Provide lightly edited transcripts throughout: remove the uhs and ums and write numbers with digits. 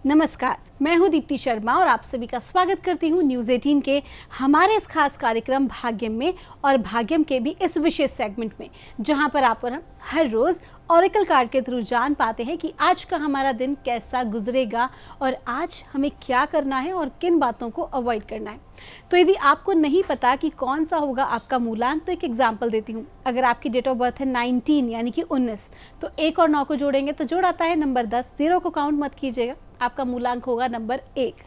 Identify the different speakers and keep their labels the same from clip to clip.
Speaker 1: नमस्कार, मैं हूं दीप्ति शर्मा और आप सभी का स्वागत करती हूं न्यूज़ 18 के हमारे इस खास कार्यक्रम भाग्यम में और भाग्यम के भी इस विशेष सेगमेंट में, जहां पर आप और हम हर रोज़ ऑरेकल कार्ड के थ्रू जान पाते हैं कि आज का हमारा दिन कैसा गुजरेगा और आज हमें क्या करना है और किन बातों को अवॉइड करना है। तो यदि आपको नहीं पता कि कौन सा होगा आपका मूलांक, तो एक एग्जाम्पल देती हूँ। अगर आपकी डेट ऑफ बर्थ है 19 यानी कि 19, तो 1 और 9 को जोड़ेंगे तो जोड़ आता है नंबर 10। 0 को काउंट मत कीजिएगा, आपका मूलांक होगा नंबर 1।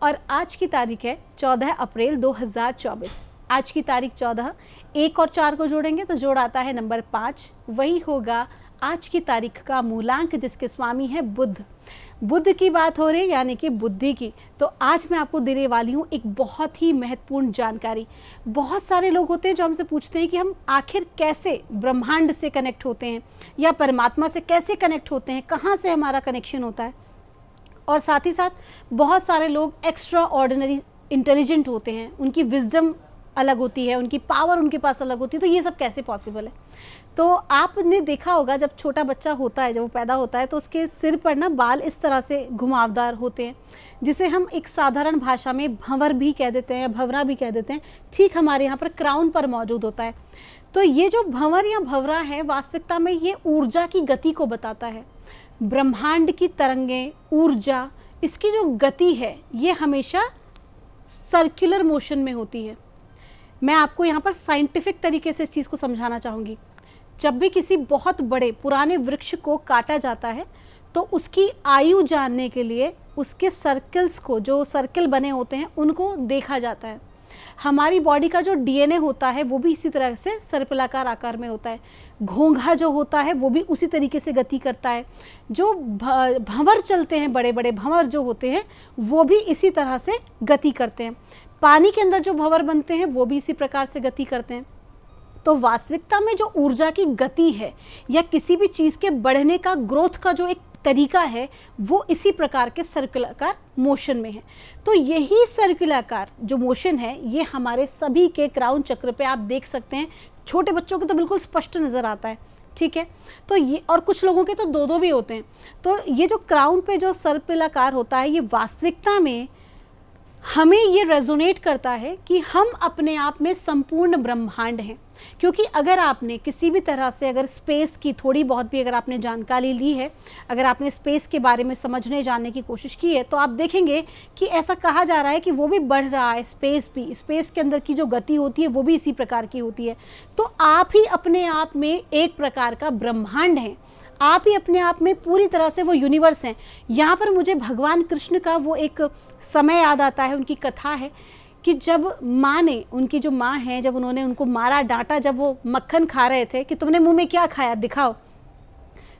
Speaker 1: और आज की तारीख है 14 अप्रैल 2024। आज की तारीख 14, 1 और 4 को जोड़ेंगे तो जोड़ आता है नंबर 5। वही होगा आज की तारीख का मूलांक, जिसके स्वामी है बुध। बुध की बात हो रही है यानी कि बुद्धि की। तो आज मैं आपको देने वाली हूँ एक बहुत ही महत्वपूर्ण जानकारी। बहुत सारे लोग होते हैं जो हमसे पूछते हैं कि हम आखिर कैसे ब्रह्मांड से कनेक्ट होते हैं या परमात्मा से कैसे कनेक्ट होते हैं, कहाँ से हमारा कनेक्शन होता है। और साथ ही साथ बहुत सारे लोग एक्स्ट्रा ऑर्डिनरी इंटेलिजेंट होते हैं, उनकी विजडम अलग होती है, उनकी पावर उनके पास अलग होती है। तो ये सब कैसे पॉसिबल है? तो आपने देखा होगा जब छोटा बच्चा होता है, जब वो पैदा होता है, तो उसके सिर पर ना बाल इस तरह से घुमावदार होते हैं, जिसे हम एक साधारण भाषा में भंवर भी कह देते हैं या भंवरा भी कह देते हैं। ठीक हमारे यहाँ पर क्राउन पर मौजूद होता है। तो ये जो भंवर या भंवरा है, वास्तविकता में ये ऊर्जा की गति को बताता है। ब्रह्मांड की तरंगें, ऊर्जा, इसकी जो गति है ये हमेशा सर्कुलर मोशन में होती है। मैं आपको यहाँ पर साइंटिफिक तरीके से इस चीज़ को समझाना चाहूँगी। जब भी किसी बहुत बड़े पुराने वृक्ष को काटा जाता है तो उसकी आयु जानने के लिए उसके सर्कल्स को, जो सर्कल बने होते हैं, उनको देखा जाता है। हमारी बॉडी का जो डीएनए होता है वो भी इसी तरह से सर्पिलाकार आकार में होता है। घोंघा जो होता है वो भी उसी तरीके से गति करता है। जो भंवर चलते हैं, बड़े बड़े भंवर जो होते हैं, वो भी इसी तरह से गति करते हैं। पानी के अंदर जो भंवर बनते हैं वो भी इसी प्रकार से गति करते हैं। तो वास्तविकता में जो ऊर्जा की गति है या किसी भी चीज़ के बढ़ने का, ग्रोथ का जो एक तरीका है, वो इसी प्रकार के सर्कुलाकार मोशन में है। तो यही सर्कुलाकार जो मोशन है ये हमारे सभी के क्राउन चक्र पे आप देख सकते हैं। छोटे बच्चों के तो बिल्कुल स्पष्ट नज़र आता है, ठीक है। तो ये, और कुछ लोगों के तो दो दो भी होते हैं। तो ये जो क्राउन पे जो सर्कुलाकार होता है, ये वास्तविकता में हमें ये रेजोनेट करता है कि हम अपने आप में संपूर्ण ब्रह्मांड हैं। क्योंकि अगर आपने किसी भी तरह से, अगर स्पेस की थोड़ी बहुत भी अगर आपने जानकारी ली है, अगर आपने स्पेस के बारे में समझने जानने की कोशिश की है, तो आप देखेंगे कि ऐसा कहा जा रहा है कि वो भी बढ़ रहा है। स्पेस भी, स्पेस के अंदर की जो गति होती है वो भी इसी प्रकार की होती है। तो आप ही अपने आप में एक प्रकार का ब्रह्मांड हैं। आप ही अपने आप में पूरी तरह से वो यूनिवर्स हैं। यहाँ पर मुझे भगवान कृष्ण का वो एक समय याद आता है। उनकी कथा है कि जब माँ ने, उनकी जो माँ है, जब उन्होंने उनको मारा, डांटा, जब वो मक्खन खा रहे थे कि तुमने मुंह में क्या खाया, दिखाओ,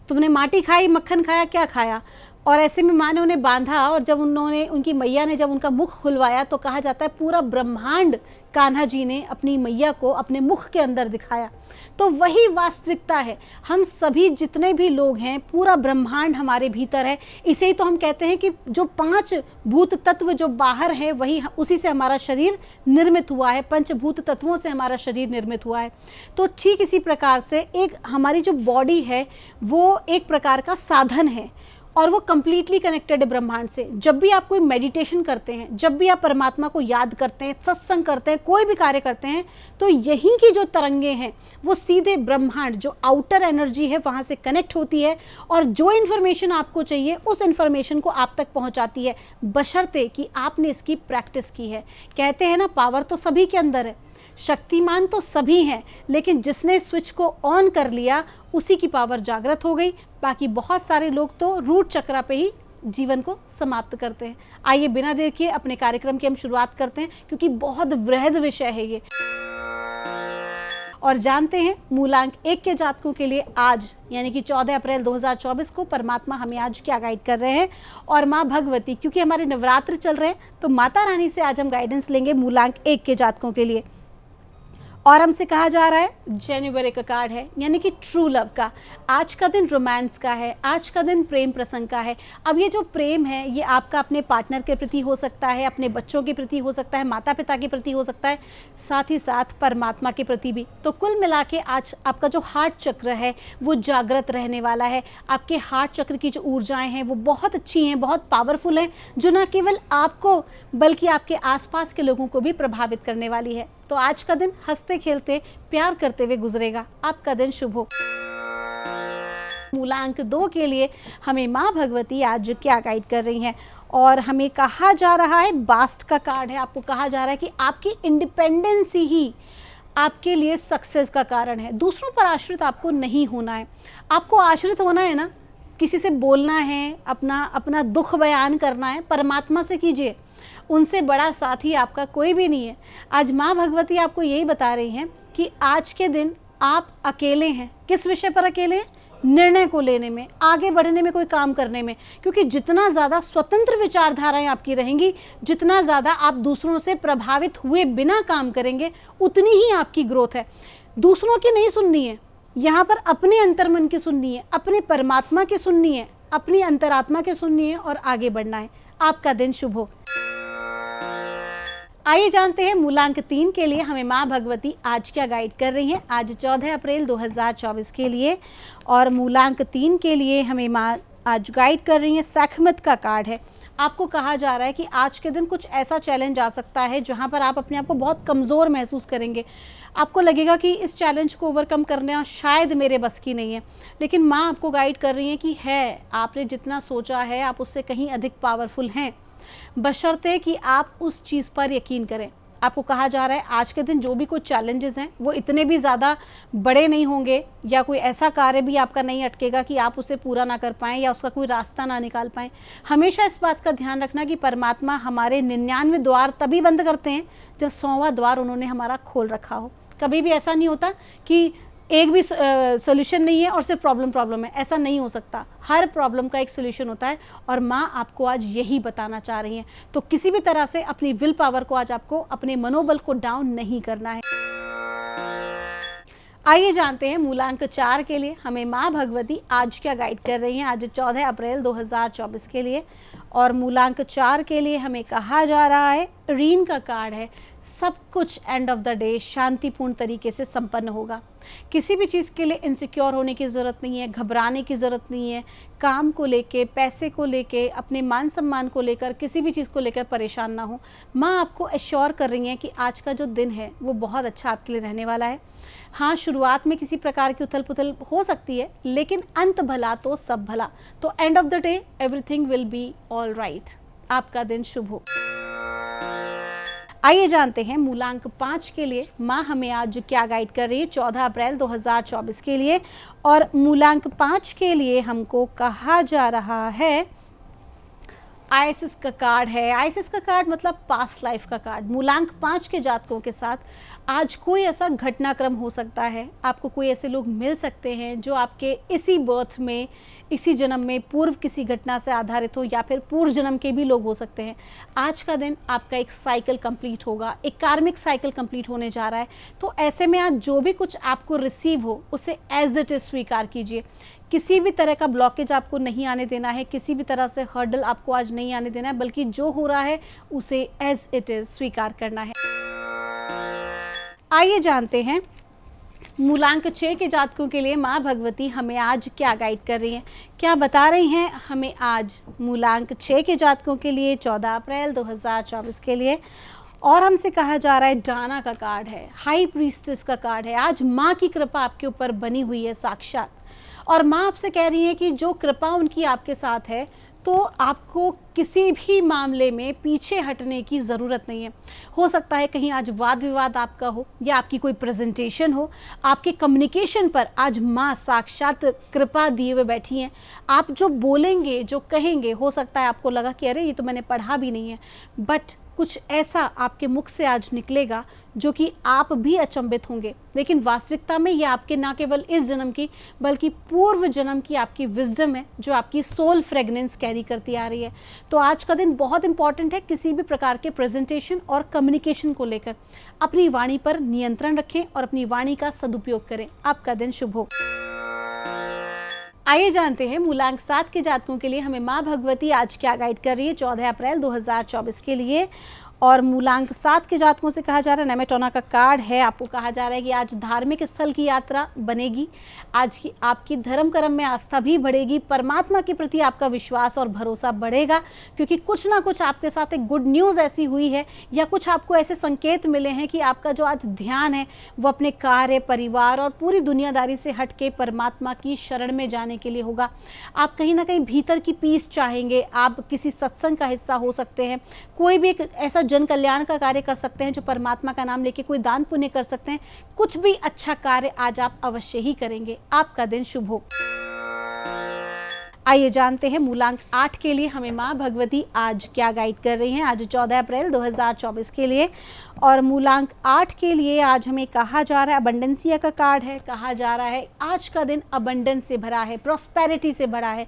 Speaker 1: तुमने माटी खाई, मक्खन खाया, क्या खाया। और ऐसे में माँ ने उन्हें बांधा और जब उन्होंने, उनकी मैया ने जब उनका मुख खुलवाया तो कहा जाता है पूरा ब्रह्मांड कान्हा जी ने अपनी मैया को अपने मुख के अंदर दिखाया। तो वही वास्तविकता है। हम सभी जितने भी लोग हैं, पूरा ब्रह्मांड हमारे भीतर है। इसे ही तो हम कहते हैं कि जो 5 भूत तत्व जो बाहर है, वही, उसी से हमारा शरीर निर्मित हुआ है। पंचभूत तत्वों से हमारा शरीर निर्मित हुआ है। तो ठीक इसी प्रकार से एक हमारी जो बॉडी है वो एक प्रकार का साधन है और वो कंप्लीटली कनेक्टेड है ब्रह्मांड से। जब भी आप कोई मेडिटेशन करते हैं, जब भी आप परमात्मा को याद करते हैं, सत्संग करते हैं, कोई भी कार्य करते हैं, तो यहीं की जो तरंगें हैं वो सीधे ब्रह्मांड, जो आउटर एनर्जी है, वहाँ से कनेक्ट होती है और जो इन्फॉर्मेशन आपको चाहिए उस इन्फॉर्मेशन को आप तक पहुँचाती है, बशर्ते कि आपने इसकी प्रैक्टिस की है। कहते हैं ना, पावर तो सभी के अंदर है, शक्तिमान तो सभी हैं, लेकिन जिसने स्विच को ऑन कर लिया उसी की पावर जागृत हो गई। बाकी बहुत सारे लोग तो रूट चक्रा पे ही जीवन को समाप्त करते हैं। आइए बिना देर किए अपने कार्यक्रम की हम शुरुआत करते हैं, क्योंकि बहुत वृहद विषय है ये। और जानते हैं मूलांक 1 के जातकों के लिए आज यानी कि 14 अप्रैल 2024 को परमात्मा हमें आज क्या गाइड कर रहे हैं। और माँ भगवती, क्योंकि हमारे नवरात्र चल रहे हैं, तो माता रानी से आज हम गाइडेंस लेंगे मूलांक 1 के जातकों के लिए। और हमसे कहा जा रहा है जनवरी का कार्ड है, यानी कि ट्रू लव का। आज का दिन रोमांस का है, आज का दिन प्रेम प्रसंग का है। अब ये जो प्रेम है ये आपका अपने पार्टनर के प्रति हो सकता है, अपने बच्चों के प्रति हो सकता है, माता पिता के प्रति हो सकता है, साथ ही साथ परमात्मा के प्रति भी। तो कुल मिला के आज आपका जो हार्ट चक्र है वो जागृत रहने वाला है। आपके हार्ट चक्र की जो ऊर्जाएं हैं वो बहुत अच्छी हैं, बहुत पावरफुल हैं, जो न केवल आपको बल्कि आपके आसपास के लोगों को भी प्रभावित करने वाली है। तो आज का दिन हंसते खेलते प्यार करते हुए गुजरेगा। आपका दिन शुभ हो। मूलांक 2 के लिए हमें माँ भगवती आज क्या गाइड कर रही हैं, और हमें कहा जा रहा है बास्ट का कार्ड है। आपको कहा जा रहा है कि आपकी इंडिपेंडेंसी ही आपके लिए सक्सेस का कारण है। दूसरों पर आश्रित आपको नहीं होना है। आपको आश्रित होना है ना, किसी से बोलना है, अपना दुख बयान करना है, परमात्मा से कीजिए। उनसे बड़ा साथी आपका कोई भी नहीं है। आज माँ भगवती आपको यही बता रही हैं कि आज के दिन आप अकेले हैं। किस विषय पर अकेले हैं? निर्णय को लेने में, आगे बढ़ने में, कोई काम करने में। क्योंकि जितना ज़्यादा स्वतंत्र विचारधाराएं आपकी रहेंगी, जितना ज़्यादा आप दूसरों से प्रभावित हुए बिना काम करेंगे, उतनी ही आपकी ग्रोथ है। दूसरों की नहीं सुननी है, यहाँ पर अपने अंतर्मन की सुननी है, अपने परमात्मा की सुननी है, अपनी अंतरात्मा की सुननी है और आगे बढ़ना है। आपका दिन शुभ हो। आइए जानते हैं मूलांक 3 के लिए हमें माँ भगवती आज क्या गाइड कर रही हैं। आज 14 अप्रैल 2024 के लिए, और मूलांक 3 के लिए हमें माँ आज गाइड कर रही हैं सखमत का कार्ड है। आपको कहा जा रहा है कि आज के दिन कुछ ऐसा चैलेंज आ सकता है जहां पर आप अपने आप को बहुत कमज़ोर महसूस करेंगे। आपको लगेगा कि इस चैलेंज को ओवरकम करना शायद मेरे बस की नहीं है, लेकिन माँ आपको गाइड कर रही है कि है, आपने जितना सोचा है आप उससे कहीं अधिक पावरफुल हैं, बशर्ते कि आप उस चीज़ पर यकीन करें। आपको कहा जा रहा है आज के दिन जो भी कुछ चैलेंजेस हैं वो इतने भी ज़्यादा बड़े नहीं होंगे, या कोई ऐसा कार्य भी आपका नहीं अटकेगा कि आप उसे पूरा ना कर पाएँ या उसका कोई रास्ता ना निकाल पाएँ। हमेशा इस बात का ध्यान रखना कि परमात्मा हमारे 99 द्वार तभी बंद करते हैं जब 100वां द्वार उन्होंने हमारा खोल रखा हो। कभी भी ऐसा नहीं होता कि एक भी सोल्यूशन नहीं है और सिर्फ प्रॉब्लम है, ऐसा नहीं हो सकता। हर प्रॉब्लम का एक सोल्यूशन होता है, और माँ आपको आज यही बताना चाह रही हैं। तो किसी भी तरह से अपनी विल पावर को आज आपको, अपने मनोबल को डाउन नहीं करना है। आइए जानते हैं मूलांक 4 के लिए हमें माँ भगवती आज क्या गाइड कर रही हैं। आज 14 अप्रैल 2024 के लिए, और मूलांक 4 के लिए हमें कहा जा रहा है रीन का कार्ड है। सब कुछ एंड ऑफ द डे शांतिपूर्ण तरीके से संपन्न होगा। किसी भी चीज़ के लिए इनसिक्योर होने की ज़रूरत नहीं है, घबराने की ज़रूरत नहीं है। काम को लेके, पैसे को लेके, अपने मान सम्मान को लेकर, किसी भी चीज़ को लेकर परेशान ना हो। माँ आपको एश्योर कर रही हैं कि आज का जो दिन है वो बहुत अच्छा आपके लिए रहने वाला है। हाँ, शुरुआत में किसी प्रकार की उथल पुथल हो सकती है, लेकिन अंत भला तो सब भला। तो end of the day everything will be all right. आपका दिन शुभ हो। आइए जानते हैं मूलांक 5 के लिए माँ हमें आज क्या गाइड कर रही है 14 अप्रैल 2024 के लिए, और मूलांक 5 के लिए हमको कहा जा रहा है आईएसएस का कार्ड है। आईएसएस का कार्ड मतलब पास्ट लाइफ का कार्ड। मूलांक 5 के जातकों के साथ आज कोई ऐसा घटनाक्रम हो सकता है, आपको कोई ऐसे लोग मिल सकते हैं जो आपके इसी बर्थ में, इसी जन्म में पूर्व किसी घटना से आधारित हो, या फिर पूर्व जन्म के भी लोग हो सकते हैं। आज का दिन आपका एक साइकिल कंप्लीट होगा, एक कार्मिक साइकिल कंप्लीट होने जा रहा है। तो ऐसे में आज जो भी कुछ आपको रिसीव हो उसे एज इट इज़ स्वीकार कीजिए। किसी भी तरह का ब्लॉकेज आपको नहीं आने देना है, किसी भी तरह से हर्डल आपको आज नहीं आने देना है, बल्कि जो हो रहा है उसे एज इट इज़ स्वीकार करना है। आइए जानते हैं मूलांक 6 के जातकों के लिए माँ भगवती हमें आज क्या गाइड कर रही हैं, क्या बता रही हैं हमें आज मूलांक 6 के जातकों के लिए 14 अप्रैल 2024 के लिए। और हमसे कहा जा रहा है डाना का कार्ड है, हाई प्रीस्टेस का कार्ड है। आज माँ की कृपा आपके ऊपर बनी हुई है साक्षात, और माँ आपसे कह रही है कि जो कृपा उनकी आपके साथ है, तो आपको किसी भी मामले में पीछे हटने की ज़रूरत नहीं है। हो सकता है कहीं आज वाद विवाद आपका हो, या आपकी कोई प्रेजेंटेशन हो, आपके कम्युनिकेशन पर आज माँ साक्षात कृपा दिए हुए बैठी हैं। आप जो बोलेंगे, जो कहेंगे, हो सकता है आपको लगा कि अरे ये तो मैंने पढ़ा भी नहीं है, बट कुछ ऐसा आपके मुख से आज निकलेगा जो कि आप भी अचंभित होंगे। लेकिन वास्तविकता में ये आपके ना केवल इस जन्म की बल्कि पूर्व जन्म की आपकी विजडम है, जो आपकी सोल फ्रेगनेंस कैरी करती आ रही है। तो आज का दिन बहुत इंपॉर्टेंट है किसी भी प्रकार के प्रेजेंटेशन और कम्युनिकेशन को लेकर। अपनी वाणी पर नियंत्रण रखें और अपनी वाणी का सदुपयोग करें। आपका दिन शुभ हो। आइए जानते हैं मूलांक 7 के जातकों के लिए हमें माँ भगवती आज क्या गाइड कर रही है 14 अप्रैल 2024 के लिए। और मूलांक 7 के जातकों से कहा जा रहा है, नेमेटोना का कार्ड है, आपको कहा जा रहा है कि आज धार्मिक स्थल की यात्रा बनेगी। आज की आपकी धर्म कर्म में आस्था भी बढ़ेगी, परमात्मा के प्रति आपका विश्वास और भरोसा बढ़ेगा, क्योंकि कुछ ना कुछ आपके साथ एक गुड न्यूज़ ऐसी हुई है या कुछ आपको ऐसे संकेत मिले हैं कि आपका जो आज ध्यान है वो अपने कार्य, परिवार और पूरी दुनियादारी से हट के परमात्मा की शरण में जाने के लिए होगा। आप कहीं ना कहीं भीतर की पीस चाहेंगे, आप किसी सत्संग का हिस्सा हो सकते हैं, कोई भी एक ऐसा जन कल्याण का कार्य कर सकते हैं, जो परमात्मा का नाम लेके कोई दान पुण्य कर सकते हैं। कुछ भी अच्छा कार्य आज आप अवश्य ही करेंगे। आपका दिन शुभ हो। आइए जानते हैं मूलांक 8 के लिए हमें माँ भगवती आज क्या गाइड कर रही हैं आज 14 अप्रैल 2024 के लिए। और मूलांक 8 के लिए आज हमें कहा जा रहा है, अबंडेंसिया का कार्ड है, कहा जा रहा है आज का दिन अबंडेंस से भरा है, प्रॉस्पेरिटी से भरा है।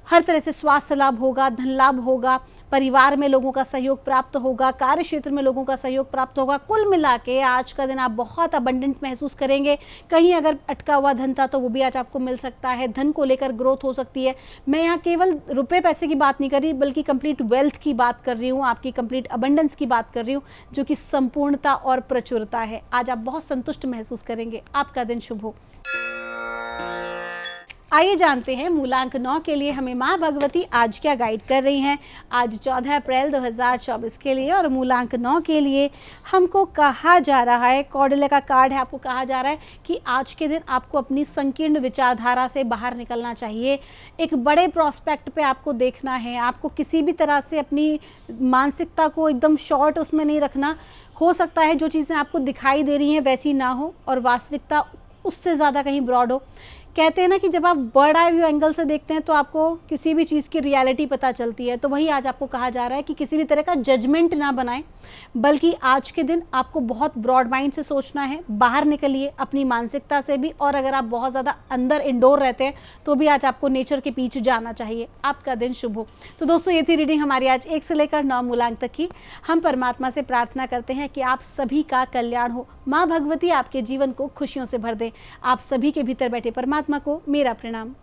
Speaker 1: हर तरह से स्वास्थ्य लाभ होगा, धन लाभ होगा, परिवार में लोगों का सहयोग प्राप्त होगा, कार्य क्षेत्र में लोगों का सहयोग प्राप्त होगा। कुल मिला के आज का दिन आप बहुत अबंडेंट महसूस करेंगे। कहीं अगर अटका हुआ धन था तो वो भी आज आपको मिल सकता है। धन को लेकर ग्रोथ हो सकती है। मैं यहाँ केवल रुपए पैसे की बात नहीं कर रही, बल्कि कंप्लीट वेल्थ की बात कर रही हूँ, आपकी कंप्लीट अबंडेंस की बात कर रही हूँ, जो कि संपूर्णता और प्रचुरता है। आज आप बहुत संतुष्ट महसूस करेंगे। आपका दिन शुभ हो। आइए जानते हैं मूलांक 9 के लिए हमें माँ भगवती आज क्या गाइड कर रही हैं आज 14 अप्रैल 2024 के लिए। और मूलांक 9 के लिए हमको कहा जा रहा है, कॉर्डेले का कार्ड है, आपको कहा जा रहा है कि आज के दिन आपको अपनी संकीर्ण विचारधारा से बाहर निकलना चाहिए। एक बड़े प्रोस्पेक्ट पे आपको देखना है। आपको किसी भी तरह से अपनी मानसिकता को एकदम शॉर्ट उसमें नहीं रखना। हो सकता है जो चीज़ें आपको दिखाई दे रही हैं वैसी ना हो और वास्तविकता उससे ज़्यादा कहीं ब्रॉड हो। कहते हैं ना कि जब आप बर्ड आई व्यू एंगल से देखते हैं तो आपको किसी भी चीज़ की रियलिटी पता चलती है। तो वही आज आपको कहा जा रहा है कि किसी भी तरह का जजमेंट ना बनाएं, बल्कि आज के दिन आपको बहुत ब्रॉड माइंड से सोचना है। बाहर निकलिए अपनी मानसिकता से भी, और अगर आप बहुत ज़्यादा अंदर इंडोर रहते हैं तो भी आज आपको नेचर के पीछे जाना चाहिए। आपका दिन शुभ हो। तो दोस्तों, ये थी रीडिंग हमारी आज 1 से लेकर 9 मूलांक तक की। हम परमात्मा से प्रार्थना करते हैं कि आप सभी का कल्याण हो, माँ भगवती आपके जीवन को खुशियों से भर दे। आप सभी के भीतर बैठे परमात्मा को मेरा प्रणाम।